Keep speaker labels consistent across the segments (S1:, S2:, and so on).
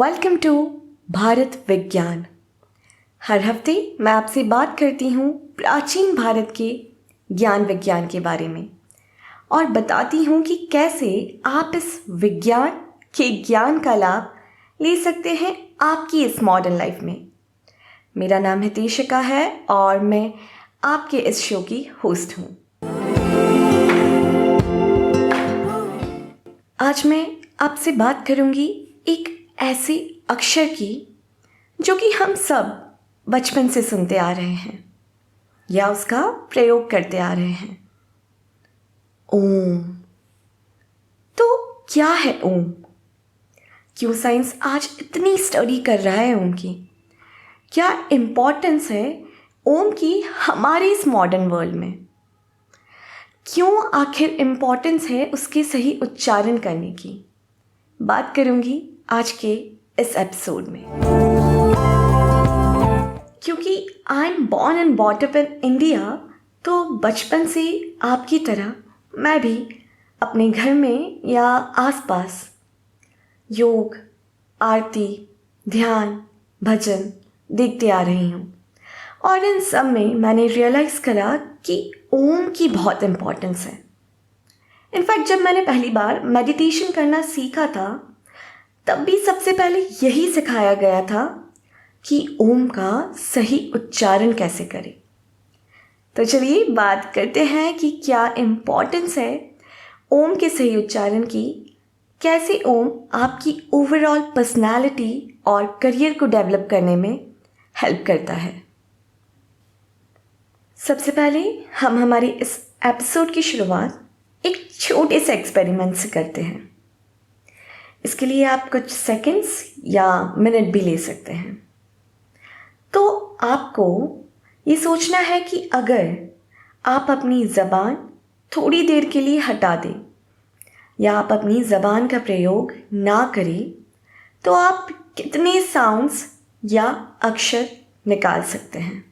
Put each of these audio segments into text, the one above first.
S1: Welcome to Bharat विज्ञान। हर हफ्ते मैं आपसे बात करती हूँ प्राचीन भारत के ज्ञान विज्ञान के बारे में और बताती हूँ कि कैसे आप इस विज्ञान के ज्ञान का लाभ ले सकते हैं आपकी इस मॉडर्न लाइफ में। मेरा नाम हितेशिका है और मैं आपके इस शो की होस्ट हूँ। आज मैं आपसे बात करूँगी एक ऐसे अक्षर की जो कि हम सब बचपन से सुनते आ रहे हैं या उसका प्रयोग करते आ रहे हैं, ओम। तो क्या है ओम? क्यों साइंस आज इतनी स्टडी कर रहा है ओम की? क्या इम्पोर्टेंस है ओम की हमारे इस मॉडर्न वर्ल्ड में? क्यों आखिर इम्पोर्टेंस है उसके सही उच्चारण करने की? बात करूंगी आज के इस एपिसोड में। क्योंकि I am born and bought up in India, तो बचपन से आपकी तरह मैं भी अपने घर में या आसपास योग, आरती, ध्यान, भजन देखते आ रही हूँ और इन सब में मैंने रियलाइज़ करा कि ओम की बहुत इम्पोर्टेंस है। इनफैक्ट जब मैंने पहली बार मेडिटेशन करना सीखा था तब भी सबसे पहले यही सिखाया गया था कि ओम का सही उच्चारण कैसे करें। तो चलिए बात करते हैं कि क्या इम्पोर्टेंस है ओम के सही उच्चारण की, कैसे ओम आपकी ओवरऑल पर्सनालिटी और करियर को डेवलप करने में हेल्प करता है। सबसे पहले हम हमारी इस एपिसोड की शुरुआत एक छोटे से एक्सपेरिमेंट से करते हैं। इसके लिए आप कुछ सेकंड्स या मिनट भी ले सकते हैं। तो आपको ये सोचना है कि अगर आप अपनी ज़बान थोड़ी देर के लिए हटा दें या आप अपनी ज़बान का प्रयोग ना करें तो आप कितने साउंड्स या अक्षर निकाल सकते हैं।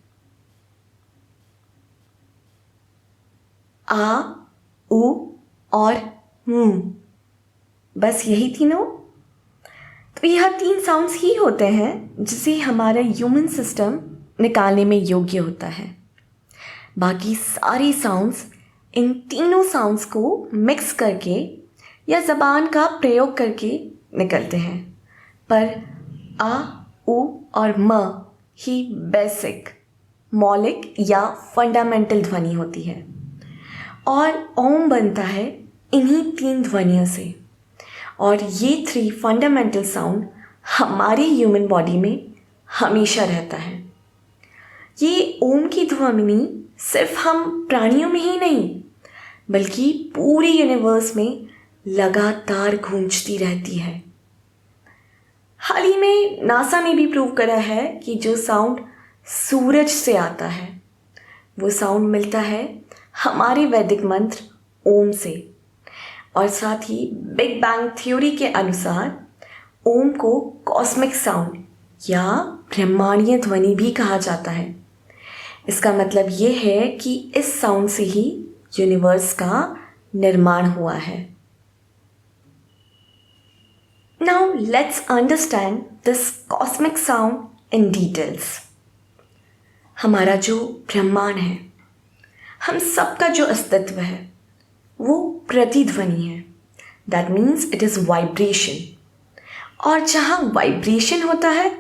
S1: आ, उ और बस यही तीनों? तो यह 3 साउंड्स ही होते हैं जिसे हमारा ह्यूमन सिस्टम निकालने में योग्य होता है। बाकी सारी साउंड्स इन तीनों साउंड्स को मिक्स करके या ज़बान का प्रयोग करके निकलते हैं, पर आ, उ और म ही बेसिक, मौलिक या फंडामेंटल ध्वनि होती है और ओम बनता है इन्हीं 3 ध्वनियों से। और ये 3 फंडामेंटल साउंड हमारी ह्यूमन बॉडी में हमेशा रहता है। ये ओम की ध्वनि सिर्फ हम प्राणियों में ही नहीं बल्कि पूरे यूनिवर्स में लगातार गूंजती रहती है। हाल ही में नासा ने भी प्रूव करा है कि जो साउंड सूरज से आता है वो साउंड मिलता है हमारे वैदिक मंत्र ओम से। और साथ ही बिग बैंग थ्योरी के अनुसार ओम को कॉस्मिक साउंड या ब्रह्मांडीय ध्वनि भी कहा जाता है। इसका मतलब ये है कि इस साउंड से ही यूनिवर्स का निर्माण हुआ है। Now let's understand this cosmic sound in details. हमारा जो ब्रह्मांड है, हम सबका जो अस्तित्व है वो प्रतिध्वनि है। That means it is vibration. और जहाँ वाइब्रेशन होता है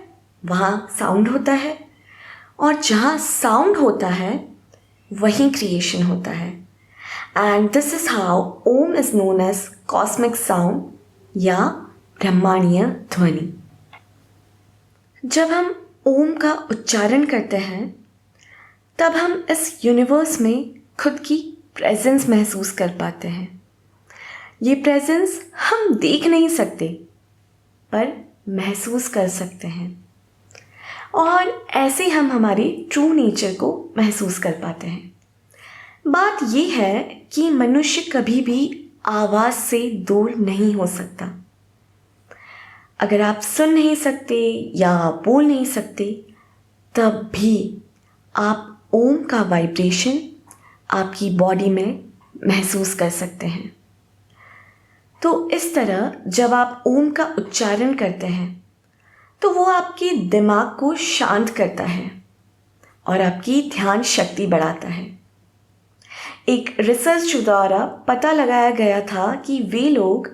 S1: वहाँ साउंड होता है और जहाँ साउंड होता है वहीं क्रिएशन होता है। And this is how Om is known as cosmic sound या ब्रह्मांडीय ध्वनि। जब हम ओम का उच्चारण करते हैं तब हम इस यूनिवर्स में खुद की प्रेजेंस महसूस कर पाते हैं। ये प्रेजेंस हम देख नहीं सकते पर महसूस कर सकते हैं और ऐसे हम हमारे ट्रू नेचर को महसूस कर पाते हैं। बात ये है कि मनुष्य कभी भी आवाज़ से दूर नहीं हो सकता। अगर आप सुन नहीं सकते या बोल नहीं सकते तब भी आप ओम का वाइब्रेशन आपकी बॉडी में महसूस कर सकते हैं। तो इस तरह जब आप ओम का उच्चारण करते हैं तो वो आपके दिमाग को शांत करता है और आपकी ध्यान शक्ति बढ़ाता है। एक रिसर्च द्वारा पता लगाया गया था कि वे लोग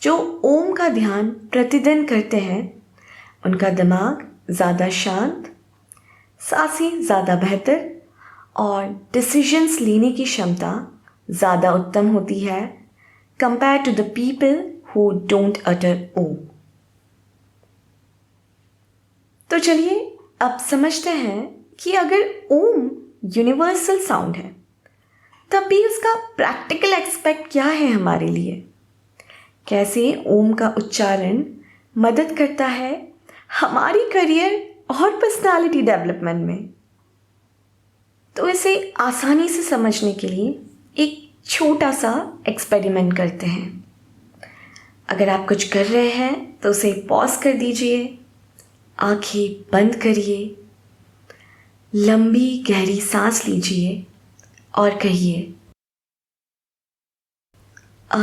S1: जो ओम का ध्यान प्रतिदिन करते हैं उनका दिमाग ज़्यादा शांत, सांसें ज़्यादा बेहतर और डिसीजंस लेने की क्षमता ज़्यादा उत्तम होती है compare to the people who don't utter Om. तो चलिए अब समझते हैं कि अगर ओम यूनिवर्सल साउंड है तब भी उसका प्रैक्टिकल एस्पेक्ट क्या है हमारे लिए, कैसे ओम का उच्चारण मदद करता है हमारी करियर और पर्सनालिटी डेवलपमेंट में। तो इसे आसानी से समझने के लिए एक छोटा सा एक्सपेरिमेंट करते हैं। अगर आप कुछ कर रहे हैं तो उसे पॉज कर दीजिए, आंखें बंद करिए, लंबी गहरी सांस लीजिए और कहिए आ।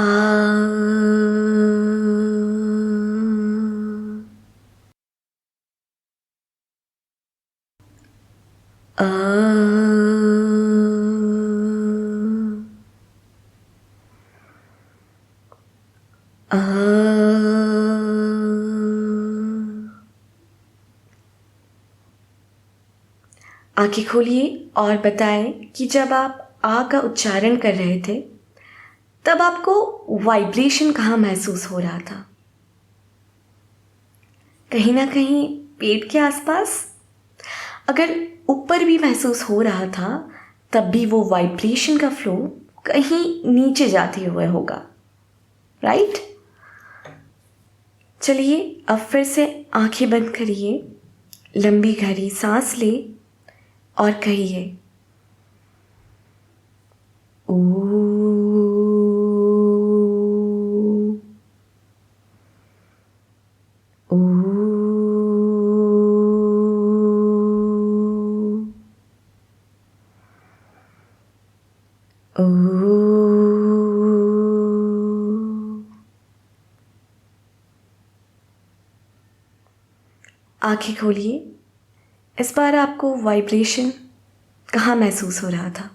S1: आंखें खोलिए और बताएं कि जब आप आ का उच्चारण कर रहे थे तब आपको वाइब्रेशन कहाँ महसूस हो रहा था? कहीं ना कहीं पेट के आसपास? अगर ऊपर भी महसूस हो रहा था तब भी वो वाइब्रेशन का फ्लो कहीं नीचे जाते हुए होगा, राइट? चलिए अब फिर से आंखें बंद करिए, लंबी गहरी सांस ले और कहिए ओ। आंखें खोलिए। इस बार आपको वाइब्रेशन कहाँ महसूस हो रहा था?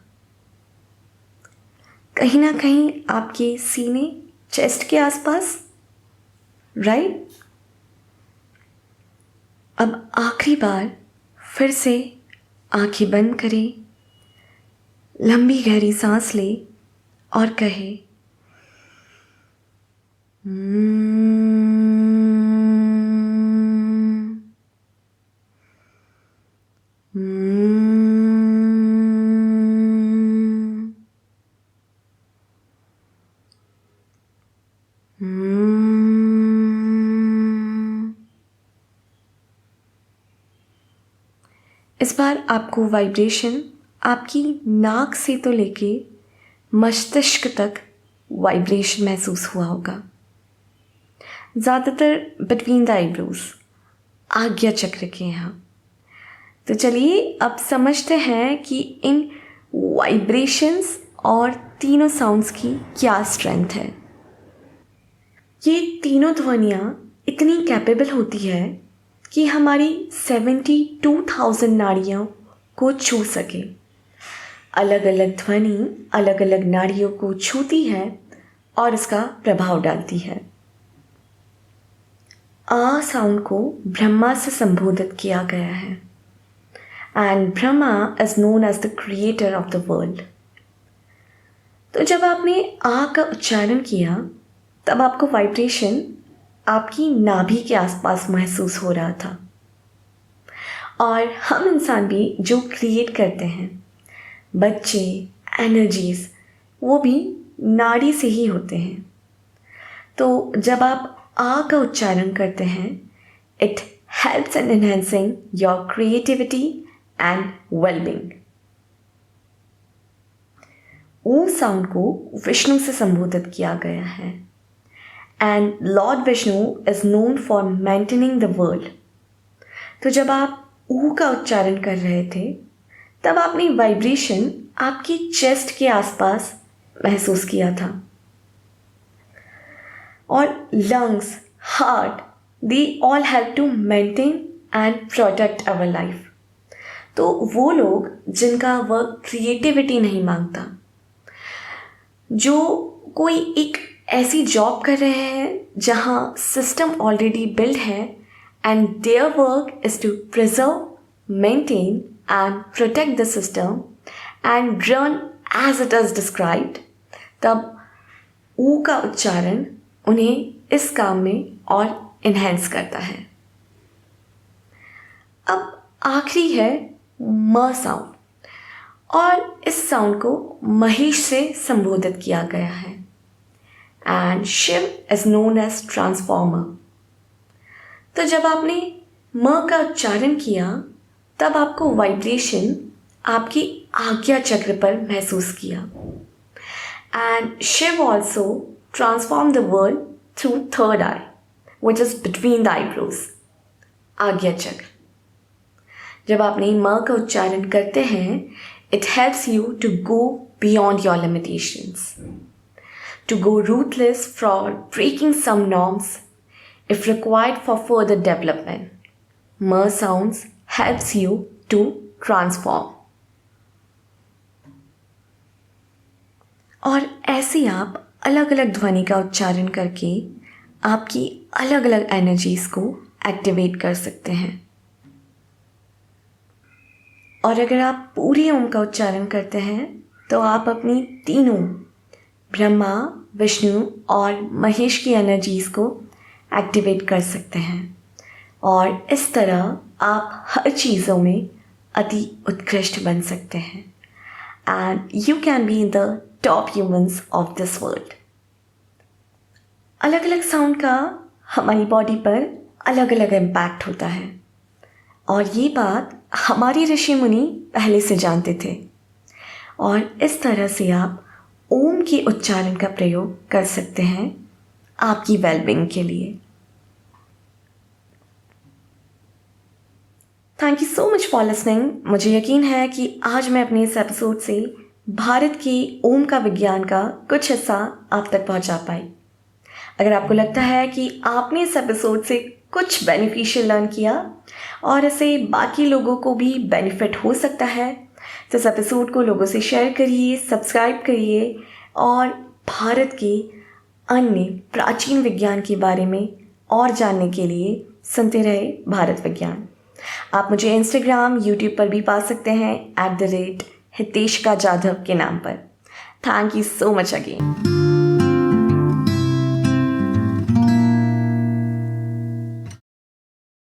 S1: कहीं ना कहीं आपके सीने, चेस्ट के आसपास, राइट? अब आखिरी बार फिर से आंखें बंद करें, लंबी गहरी सांस ले और कहे इस बार आपको वाइब्रेशन आपकी नाक से तो लेके मस्तिष्क तक वाइब्रेशन महसूस हुआ होगा, ज़्यादातर बिटवीन द आईब्रोज, आज्ञा चक्र के यहाँ। तो चलिए अब समझते हैं कि इन वाइब्रेशंस और तीनों साउंड्स की क्या स्ट्रेंथ है। ये तीनों ध्वनियाँ इतनी कैपेबल होती है कि हमारी 72,000 नाड़ियों को छू सके। अलग अलग ध्वनि अलग अलग नाड़ियों को छूती है और इसका प्रभाव डालती है। आ साउंड को ब्रह्मा से संबोधित किया गया है and Brahma is known as the creator of the world. तो जब आपने आ का उच्चारण किया तब आपको वाइब्रेशन आपकी नाभि के आसपास महसूस हो रहा था। और हम इंसान भी जो क्रिएट करते हैं, बच्चे, एनर्जीज, वो भी नाड़ी से ही होते हैं। तो जब आप आ का उच्चारण करते हैं, it helps in enhancing your creativity and wellbeing. Om sound को विष्णु से संबोधित किया गया है and lord Vishnu is known for maintaining the world. तो जब आप ऊ का उच्चारण कर रहे थे तब आपने वाइब्रेशन आपकी चेस्ट के आसपास महसूस किया था और lungs, heart they all help to maintain and protect our life. तो वो लोग जिनका वर्क क्रिएटिविटी नहीं मांगता, जो कोई एक ऐसी जॉब कर रहे हैं जहाँ सिस्टम ऑलरेडी बिल्ड है and their work is to preserve, maintain and protect the system and run as it is described, तब ऊ का उच्चारण उन्हें इस काम में और इन्हेंस करता है। अब आखिरी है म साउंड, और इस साउंड को महेश से संबोधित किया गया है and Shiva is known as transformer. तो जब आपने म का उच्चारण किया तब आपको वाइब्रेशन आपकी आज्ञा चक्र पर महसूस किया and Shiva also transform the world through third eye which is between the eyebrows, Ajna chakra. जब आपने म का उच्चारण करते हैं, it helps you to go beyond your limitations, to go ruthless for breaking some norms if required for further development. M sounds helps you to transform. और ऐसे आप अलग अलग ध्वनि का उच्चारण करके आपकी अलग अलग एनर्जीज़ को एक्टिवेट कर सकते हैं। और अगर आप पूरे ओम का उच्चारण करते हैं तो आप अपनी तीनों ब्रह्मा, विष्णु और महेश की एनर्जीज़ को एक्टिवेट कर सकते हैं और इस तरह आप हर चीज़ों में अति उत्कृष्ट बन सकते हैं and you can be the top humans of this world. अलग अलग साउंड का हमारी बॉडी पर अलग अलग इम्पैक्ट होता है और ये बात हमारी ऋषि मुनि पहले से जानते थे और इस तरह से आप ओम के उच्चारण का प्रयोग कर सकते हैं आपकी वेलबींग के लिए। Thank you so much for listening. मुझे यकीन है कि आज मैं अपने इस एपिसोड से भारत के ओम का विज्ञान का कुछ हिस्सा आप तक पहुंचा पाई। अगर आपको लगता है कि आपने इस एपिसोड से कुछ बेनिफिशियल लर्न किया और इसे बाकी लोगों को भी बेनिफिट हो सकता है तो इस एपिसोड को लोगों से शेयर करिए, सब्सक्राइब करिए और भारत के अन्य प्राचीन विज्ञान के बारे में और जानने के लिए सुनते रहे भारत विज्ञान। आप मुझे इंस्टाग्राम, यूट्यूब पर भी पा सकते हैं @हितेशिका जाधव के नाम पर। Thank you so much again.